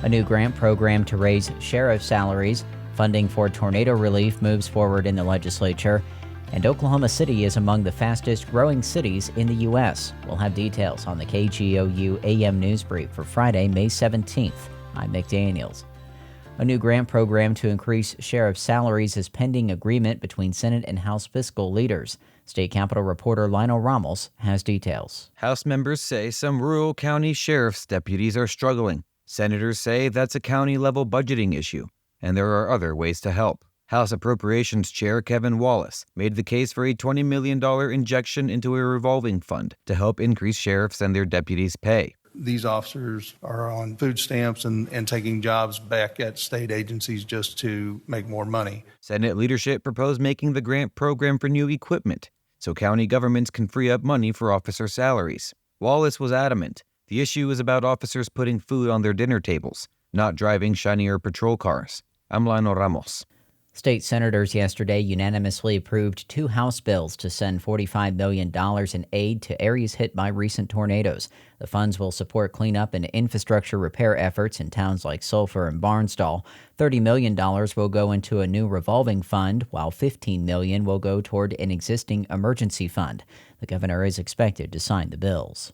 A new grant program to raise sheriff salaries. Funding for tornado relief moves forward in the legislature. And Oklahoma City is among the fastest growing cities in the U.S. We'll have details on the KGOU AM NewsBrief for Friday, May 17th. I'm Nick Daniels. A new grant program to increase sheriff salaries is pending agreement between Senate and House fiscal leaders. State Capitol reporter Lionel Ramos has details. House members say some rural county sheriff's deputies are struggling. Senators say that's a county-level budgeting issue, and there are other ways to help. House Appropriations Chair Kevin Wallace made the case for a $20 million injection into a revolving fund to help increase sheriffs and their deputies' pay. These officers are on food stamps and taking jobs back at state agencies just to make more money. Senate leadership proposed making the grant program for new equipment so county governments can free up money for officer salaries. Wallace was adamant the issue is about officers putting food on their dinner tables, not driving shinier patrol cars. I'm Lionel Ramos. State senators yesterday unanimously approved two House bills to send $45 million in aid to areas hit by recent tornadoes. The funds will support cleanup and infrastructure repair efforts in towns like Sulphur and Barnsdall. $30 million will go into a new revolving fund, while $15 million will go toward an existing emergency fund. The governor is expected to sign the bills.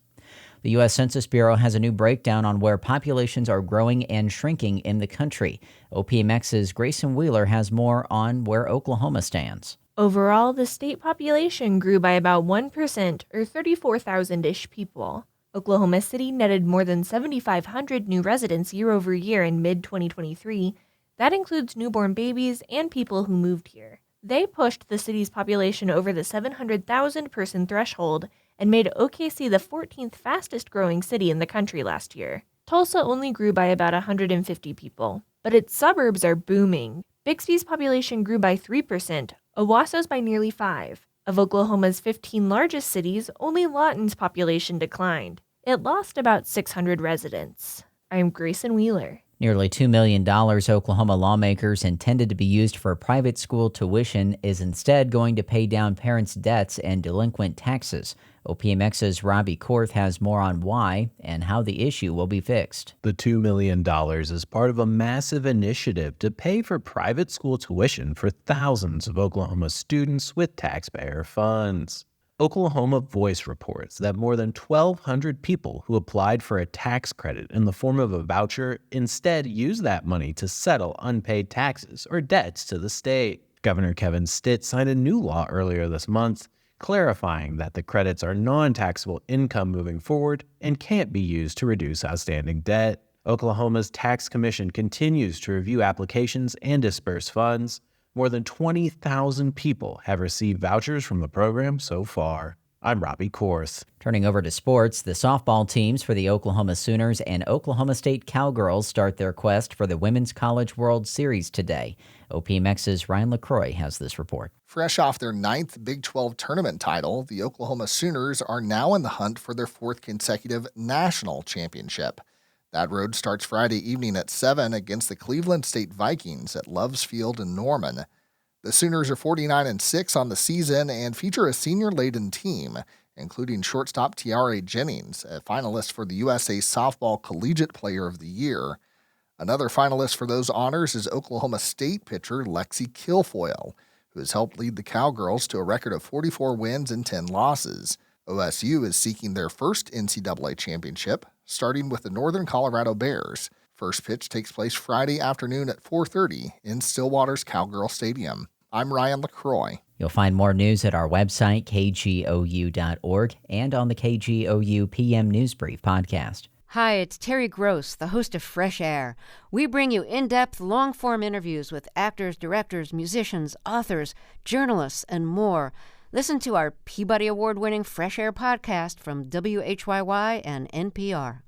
The U.S. Census Bureau has a new breakdown on where populations are growing and shrinking in the country. OPMX's Grayson Wheeler has more on where Oklahoma stands. Overall, the state population grew by about 1%, or 34,000-ish people. Oklahoma City netted more than 7,500 new residents year over year in mid-2023. That includes newborn babies and people who moved here. They pushed the city's population over the 700,000-person threshold and made OKC the 14th fastest-growing city in the country last year. Tulsa only grew by about 150 people, but its suburbs are booming. Bixby's population grew by 3%, Owasso's by nearly 5%. Of Oklahoma's 15 largest cities, only Lawton's population declined. It lost about 600 residents. I'm Grayson Wheeler. Nearly $2 million Oklahoma lawmakers intended to be used for private school tuition is instead going to pay down parents' debts and delinquent taxes. OPMX's Robbie Korth has more on why and how the issue will be fixed. The $2 million is part of a massive initiative to pay for private school tuition for thousands of Oklahoma students with taxpayer funds. Oklahoma Voice reports that more than 1,200 people who applied for a tax credit in the form of a voucher instead used that money to settle unpaid taxes or debts to the state. Governor Kevin Stitt signed a new law earlier this month, clarifying that the credits are non-taxable income moving forward and can't be used to reduce outstanding debt. Oklahoma's Tax Commission continues to review applications and disperse funds. More than 20,000 people have received vouchers from the program so far. I'm Robbie Korth. Turning over to sports, the softball teams for the Oklahoma Sooners and Oklahoma State Cowgirls start their quest for the Women's College World Series today. OPMX's Ryan LaCroix has this report. Fresh off their 9th Big 12 tournament title, the Oklahoma Sooners are now in the hunt for their 4th consecutive national championship. That road starts Friday evening at 7 against the Cleveland State Vikings at Loves Field in Norman. The Sooners are 49-6 on the season and feature a senior-laden team, including shortstop Tiare Jennings, a finalist for the USA Softball Collegiate Player of the Year. Another finalist for those honors is Oklahoma State pitcher Lexi Kilfoyle, who has helped lead the Cowgirls to a record of 44 wins and 10 losses. OSU is seeking their first NCAA championship, starting with the Northern Colorado Bears. First pitch takes place Friday afternoon at 4:30 in Stillwater's Cowgirl Stadium. I'm Ryan LaCroix. You'll find more news at our website, kgou.org, and on the KGOU PM NewsBrief podcast. Hi, it's Terry Gross, the host of Fresh Air. We bring you in-depth, long-form interviews with actors, directors, musicians, authors, journalists, and more. Listen to our Peabody Award-winning Fresh Air podcast from WHYY and NPR.